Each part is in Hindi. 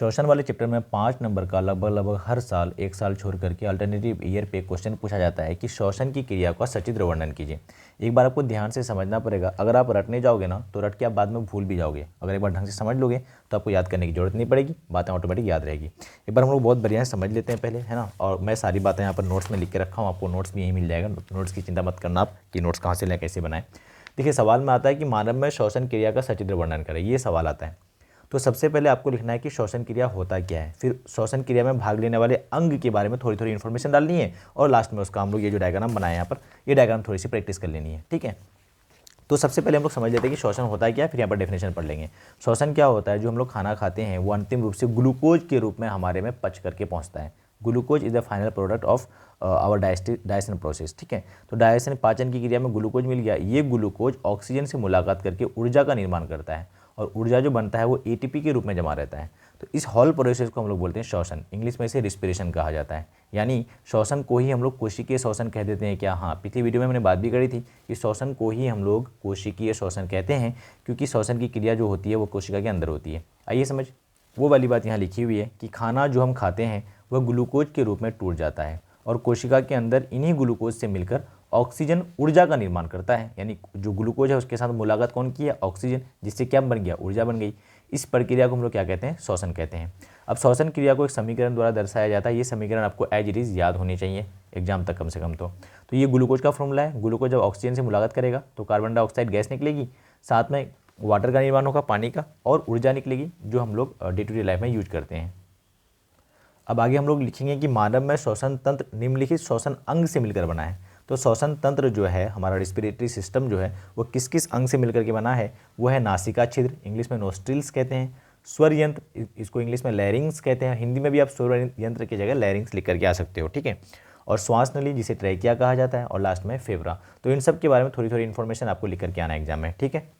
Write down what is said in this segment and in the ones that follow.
श्वसन वाले चैप्टर में 5 नंबर का लगभग हर साल एक साल छोड़ करके अल्टरनेटिव ईयर पे क्वेश्चन पूछा जाता है कि श्वसन की क्रिया का सचित्र वर्णन कीजिए। एक बार आपको ध्यान से समझना पड़ेगा, अगर आप रटने जाओगे ना तो रट के आप बाद में भूल भी जाओगे। अगर एक बार ढंग से समझ लोगे तो आपको याद करने की जरूरत नहीं पड़ेगी, बातें ऑटोमेटिक याद रहेगी। एक बार हम लोग बहुत बढ़िया से समझ लेते हैं पहले, है ना। और मैं सारी बातें यहाँ पर नोट्स में लिख के रखा हूँ, आपको नोट्स भी यहीं मिल जाएगा। नोट्स की चिंता मत करना आप कि नोट्स कहाँ से लें, कैसे बनाएं। देखिए, सवाल में आता है कि मानव में श्वसन क्रिया का सचित्र वर्णन करें, ये सवाल आता है। तो सबसे पहले आपको लिखना है कि श्वसन क्रिया होता क्या है, फिर श्वसन क्रिया में भाग लेने वाले अंग के बारे में थोड़ी थोड़ी इन्फॉर्मेशन डालनी है, और लास्ट में उसका हम लोग ये जो डायग्राम बनाए यहाँ पर, ये डायग्राम थोड़ी सी प्रैक्टिस कर लेनी है, ठीक है। तो सबसे पहले हम लोग समझ लेते हैं कि श्वसन होता है क्या, फिर यहाँ पर डेफिनेशन पढ़ लेंगे। श्वसन क्या होता है, जो हम लोग खाना खाते हैं वो अंतिम रूप से ग्लूकोज के रूप में हमारे में पच करके पहुँचता है। Glucose is the final product of our digestion process, ठीक है। तो डाइजेशन पाचन की क्रिया में ग्लूकोज मिल गया, ये ग्लूकोज ऑक्सीजन से मुलाकात करके ऊर्जा का निर्माण करता है, और ऊर्जा जो बनता है वो एटीपी के रूप में जमा रहता है। तो इस होल प्रोसेस को हम लोग बोलते हैं श्वसन, इंग्लिश में इसे रिस्पिरेशन कहा जाता है। यानी श्वसन को ही हम लोग कोशिकीय श्वसन कह देते हैं क्या? हाँ, पिछली वीडियो में मैंने बात भी करी थी कि श्वसन को ही हम लोग कोशिकीय श्वसन कहते हैं, क्योंकि श्वसन की क्रिया जो होती है वो कोशिका के अंदर होती है। आइए समझ, वो वाली बात यहाँ लिखी हुई है कि खाना जो हम खाते हैं वह ग्लूकोज के रूप में टूट जाता है, और कोशिका के अंदर इन्हीं ग्लूकोज से मिलकर ऑक्सीजन ऊर्जा का निर्माण करता है। यानी जो ग्लूकोज है उसके साथ मुलाकात कौन की है? ऑक्सीजन, जिससे क्या बन गया? ऊर्जा बन गई। इस प्रक्रिया को हम लोग क्या कहते हैं? श्वसन कहते हैं। अब श्वसन क्रिया को एक समीकरण द्वारा दर्शाया जाता है। ये समीकरण आपको एज इट इज़ याद होनी चाहिए एग्जाम तक कम से कम। तो ये ग्लूकोज का फॉर्मूला है। ग्लूकोज जब ऑक्सीजन से मुलाकात करेगा तो कार्बन डाइऑक्साइड गैस निकलेगी, साथ में वाटर का निर्माण होगा, पानी का, और ऊर्जा निकलेगी जो हम लोग डे टू डे लाइफ में यूज करते हैं। अब आगे हम लोग लिखेंगे कि मानव में श्वसन तंत्र निम्नलिखित श्वसन अंग से मिलकर बना है। तो श्वसन तंत्र जो है, हमारा रेस्पिरेटरी सिस्टम जो है, वो किस किस अंग से मिलकर के बना है? वो है नासिका छिद्र, इंग्लिश में नोस्ट्रिल्स कहते हैं। स्वर यंत्र, इसको इंग्लिश में लैरिंग्स कहते हैं। हिंदी में भी आप स्वर यंत्र की जगह लैरिंग्स लिख करके आ सकते हो, ठीक है। और श्वास नली, जिसे ट्रैकिया कहा जाता है, और लास्ट में फेफड़ा। तो इन सब के बारे में थोड़ी थोड़ी इन्फॉर्मेशन आपको लिख करके आना है एग्जाम में, ठीक है।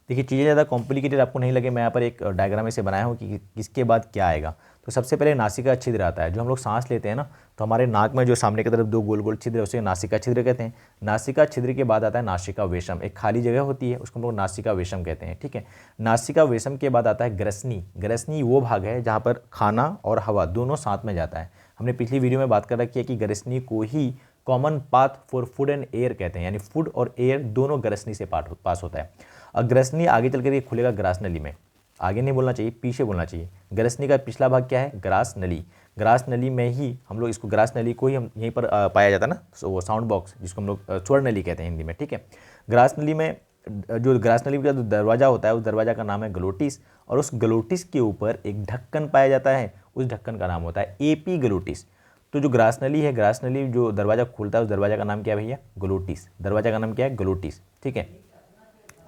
देखिए, चीज़ें ज़्यादा कॉम्प्लिकेटेड आपको नहीं लगे, मैं यहाँ पर एक डायग्राम ऐसे बनाया हूँ कि किसके बाद क्या आएगा। तो सबसे पहले नासिका छिद्र आता है। जो हम लोग सांस लेते हैं ना, तो हमारे नाक में जो सामने की तरफ दो गोल गोल छिद्र है उसे नासिका छिद्र कहते हैं। नासिका छिद्र के बाद आता है नासिका वेशम, एक खाली जगह होती है, उसको हम लोग नासिका वेशम कहते हैं, ठीक है। नासिका वेशम के बाद आता है ग्रसनी। ग्रसनी वो भाग है जहाँ पर खाना और हवा दोनों साथ में जाता है। हमने पिछली वीडियो में बात कर रखी है कि ग्रसनी को ही common path for food and air कहते हैं, यानी फूड और एयर दोनों ग्रसनी से पास होता है। और ग्रसनी आगे चल कर ये खुलेगा ग्रास नली में। आगे नहीं बोलना चाहिए, पीछे बोलना चाहिए। ग्रसनी का पिछला भाग क्या है? ग्रास नली। ग्रास नली में ही हम लोग इसको, ग्रास नली को ही हम यहीं पर पाया जाता है ना, वो साउंड बॉक्स जिसको हम लोग स्वर नली कहते हैं हिंदी में, ठीक है। ग्रास नली में जो ग्रास नली का जो दरवाज़ा होता है, उस दरवाज़ा का नाम है ग्लोटिस, और उस ग्लोटिस के ऊपर एक ढक्कन पाया जाता है, उस ढक्कन का नाम होता है एपीग्लोटिस। तो जो ग्रास नली है, ग्रास नली जो दरवाज़ा खुलता है, उस दरवाज़ा का नाम क्या है भैया? ग्लोटिस। दरवाज़ा का नाम क्या है? ग्लोटिस, ठीक है।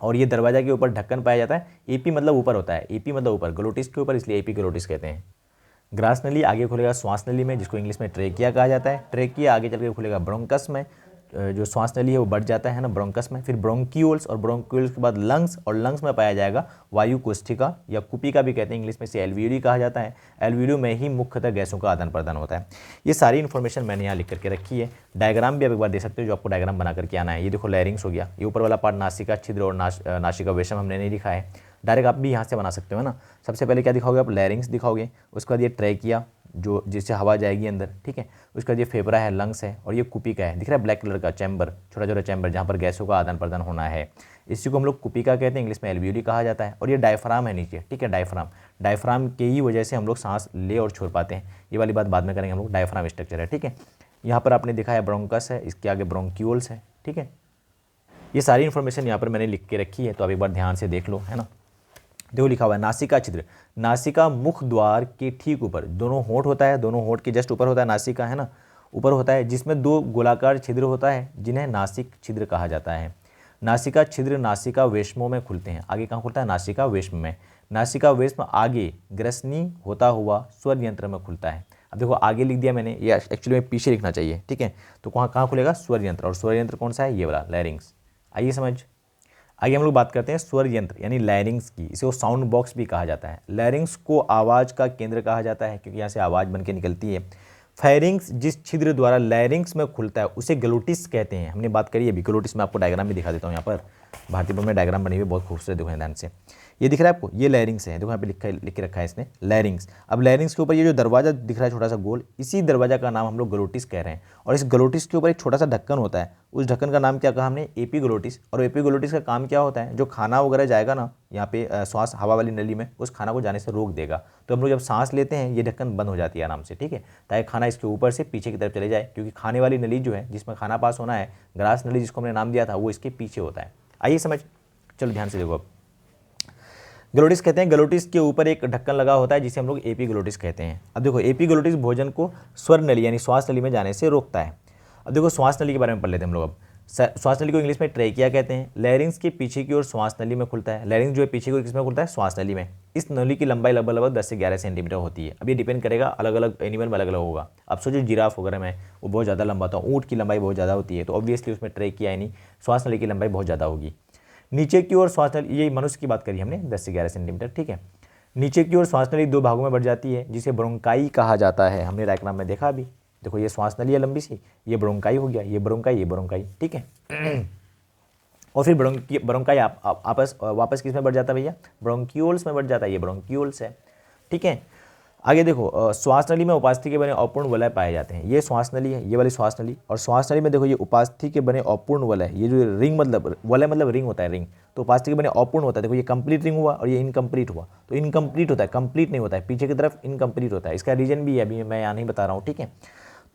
और ये दरवाजा के ऊपर ढक्कन पाया जाता है। एपी मतलब ऊपर होता है, एपी मतलब ऊपर, ग्लोटिस के ऊपर, इसलिए एपी ग्लोटिस कहते हैं। ग्रास नली आगे खुलेगा श्वास नली में, जिसको इंग्लिश में ट्रेकिया कहा जाता है। ट्रेकिया आगे चल के खुलेगा ब्रोंकस में, जो श्वास नली है वो बढ़ जाता है ना ब्रोंकस में। फिर ब्रोंक्यूल्स, और ब्रोंक्यूल्स के बाद लंग्स, और लंग्स में पाया जाएगा वायु कोष्ठिका, या कुपिका भी कहते हैं, इंग्लिश में इसे एल्वियोली कहा जाता है। एल्वियोली में ही मुख्यतः गैसों का आदान प्रदान होता है। ये सारी इन्फॉर्मेशन मैंने यहाँ लिख करके रखी है। डायग्राम भी आप एक बार दे सकते हो, जो आपको डायग्राम बना करके आना है। ये देखो लैरिंग्स हो गया, ये ऊपर वाला पार्ट नासिका छिद्र और नासिका वेशम हमने नहीं लिखा है, डायरेक्ट आप भी यहाँ से बना सकते हो ना। सबसे पहले क्या दिखाओगे आप? लैरिंग्स दिखाओगे, उसके बाद ये ट्रैकिया जो जिससे हवा जाएगी अंदर, ठीक है। उसका ये फेफड़ा है, लंग्स है, और ये कुपिका है, दिख रहा है ब्लैक कलर का चैम्बर, छोटा छोटा चैम्बर जहाँ पर गैसों का आदान प्रदान होना है। इसी को हम लोग कुपिका कहते हैं, इंग्लिश में एल्वियोली कहा जाता है। और ये डायफ्राम है नीचे, ठीक है, डायफ्राम। डायफ्राम के ही वजह से हम लोग सांस ले और छोड़ पाते हैं, ये वाली बात बाद में करेंगे हम लोग। डायफ्राम स्ट्रक्चर है, ठीक है। यहाँ पर आपने दिखा है ब्रोंकस है, इसके आगे ब्रोंक्यूल्स है, ठीक है। ये सारी इन्फॉर्मेशन यहाँ पर मैंने लिख के रखी है, तो आप एक बार ध्यान से देख लो, है ना। देखो लिखा हुआ है नासिका छिद्र। नासिका मुख द्वार के ठीक ऊपर, दोनों होंठ होता है, दोनों होंठ के जस्ट ऊपर होता है नासिका, है ना, ऊपर होता है, जिसमें दो गोलाकार छिद्र होता है, जिन्हें नासिक छिद्र कहा जाता है। नासिका छिद्र नासिका वेश्मों में खुलते हैं। आगे कहाँ खुलता है? नासिका वेश्म में। नासिका वेश्म आगे ग्रसनी होता हुआ स्वर यंत्र में खुलता है। अब देखो आगे लिख दिया मैंने, ये एक्चुअली में पीछे लिखना चाहिए, ठीक है। तो कहाँ खुलेगा? स्वर यंत्र। और स्वर यंत्र कौन सा है? ये वाला लैरिंग्स। आइए समझ, आगे हम लोग बात करते हैं स्वर यंत्र यानी लैरिंग्स की। इसे वो साउंड बॉक्स भी कहा जाता है। लैरिंग्स को आवाज़ का केंद्र कहा जाता है, क्योंकि यहाँ से आवाज़ बन के निकलती है। फेरिंग्स जिस छिद्र द्वारा लैरिंग्स में खुलता है उसे ग्लोटिस कहते हैं। हमने बात करी अभी, ग्लोटिस में आपको डायग्राम भी दिखा देता हूँ। यहाँ पर भारतीय बोर्ड में डायग्राम बनी हुई है, बहुत खूबसूरत, देखो ध्यान से। ये दिख रहा है आपको, ये लैरिंग्स है, देखो यहाँ पे लिख के रखा है इसने लैरिंग्स। अब लैरिंग्स के ऊपर ये जो दरवाजा दिख रहा है छोटा सा गोल, इसी दरवाजा का नाम हम लोग ग्लोटिस कह रहे हैं। और इस ग्लोटिस के ऊपर एक छोटा सा ढक्कन होता है, उस ढक्कन का नाम क्या कहा हमने, एपीग्लोटिस। और एपीग्लोटिस का काम क्या होता है, जो खाना वगैरह जाएगा ना यहाँ पे श्वास हवा वाली नली में, उस खाना को जाने से रोक देगा। तो हम लोग जब सांस लेते हैं ये ढक्कन बंद हो जाती है आराम से, ठीक है, ताकि खाना इसके ऊपर से पीछे की तरफ चले जाए, क्योंकि खाने वाली नली जो है जिसमें खाना पास होना है, ग्रास नली जिसको हमने नाम दिया था, वो इसके पीछे होता है। आइए समझ, चलो ध्यान से देखो। अब ग्लोटिस कहते हैं, ग्लोटिस के ऊपर एक ढक्कन लगा होता है जिसे हम लोग एपीग्लोटिस कहते हैं। अब देखो एपीग्लोटिस भोजन को स्वर नली यानी श्वास नली में जाने से रोकता है। अब देखो श्वास नली के बारे में पढ़ लेते हैं हम लोग। अब श्वास नली को इंग्लिश में ट्रेकिया कहते हैं। लैरिंग्स के पीछे की ओर श्वास नली में खुलता है। लैरिंग्स जो है पीछे की ओर किसमें खुलता है, श्वास नली में। इस नली की लंबाई लगभग 10 से 11 सेंटीमीटर होती है। अब ये डिपेंड करेगा, अलग अलग एनिमल में अलग अलग होगा। अब सोचो जिराफ वगैरह में वो बहुत ज़्यादा लंबा होता है, ऊँट की लंबाई बहुत ज़्यादा होती है, तो ऑब्वियसली उसमें ट्रेकिया यानी श्वास नली की लंबाई बहुत ज़्यादा होगी। नीचे की ओर श्वास नली, ये मनुष्य की बात करी हमने, 10 से 11 सेंटीमीटर, ठीक है। नीचे की ओर श्वास नली 2 भागों में बढ़ जाती है जिसे ब्रोंकाई कहा जाता है। हमने डायग्राम में देखा अभी, देखो ये श्वास नली है लंबी सी, ये ब्रोंकाई हो गया, ये ब्रोंकाई, ये ब्रोंकाई, ठीक है। और फिर ब्रोंकाई आपस वापस किस में बढ़ जाता है भैया, ब्रोंक्यूल्स में बढ़ जाता है, ये ब्रोंक्यूल्स है, ठीक है। आगे देखो, श्वास नली में उपास्थि के बने अपूर्ण वलय पाए जाते हैं। ये श्वास नली है, ये वाली श्वास नली, और श्वास नली में देखो ये उपास्थि के बने अपूर्ण वलय, ये जो रिंग मतलब वलय मतलब रिंग होता है, रिंग, तो उपास्थि के बने अपूर्ण होता है। देखो ये कंप्लीट रिंग हुआ और ये इनकम्प्लीट हुआ, तो इनकम्प्लीट होता है, कंप्लीट नहीं होता है, पीछे की तरफ इनकम्प्लीट होता है। इसका रीजन भी है, अभी मैं यहाँ नहीं बता रहा हूँ, ठीक है।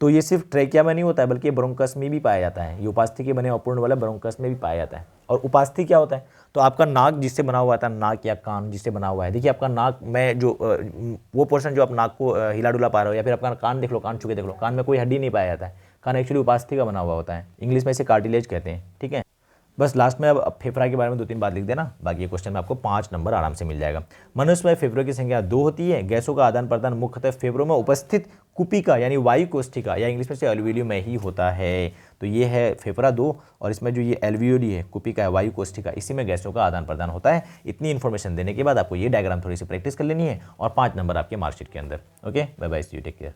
तो ये सिर्फ ट्रेकिया में नहीं होता है, बल्कि ब्रोंकस में भी पाया जाता है। ये उपास्थि के बने अपूर्ण वाला ब्रोंकस में भी पाया जाता है। और उपास्थि क्या होता है, तो आपका नाक जिससे बना हुआ था, नाक या कान जिससे बना हुआ है, देखिए आपका नाक में जो वो पोर्शन जो आप नाक को हिला डुला पा रहे हो, या फिर आपका कान देख लो, कान छू के देख लो, कान में कोई हड्डी नहीं पाया जाता है। कान एक्चुअली उपास्थि का बना हुआ होता है, इंग्लिश में इसे कार्टिलेज कहते हैं, ठीक है। बस लास्ट में अब फेफड़ा के बारे में 2-3 बात लिख देना, बाकी ये क्वेश्चन में आपको 5 नंबर आराम से मिल जाएगा। मनुष्य में फेफड़ों की संख्या 2 होती है। गैसों का आदान प्रदान मुख्यतः फेफड़ों में उपस्थित कुपिका यानी वायु कोष्ठिका या इंग्लिश में से एल्वियोली में ही होता है। तो ये है फेफड़ा 2, और इसमें जो ये एल्वियोली है, कुपिका है, वायु कोष्ठिका, इसी में गैसों का आदान प्रदान होता है। इतनी इन्फॉर्मेशन देने के बाद आपको ये डायग्राम थोड़ी सी प्रैक्टिस कर लेनी है और 5 नंबर आपके मार्कशीट के अंदर। Okay, bye bye, see you, take care.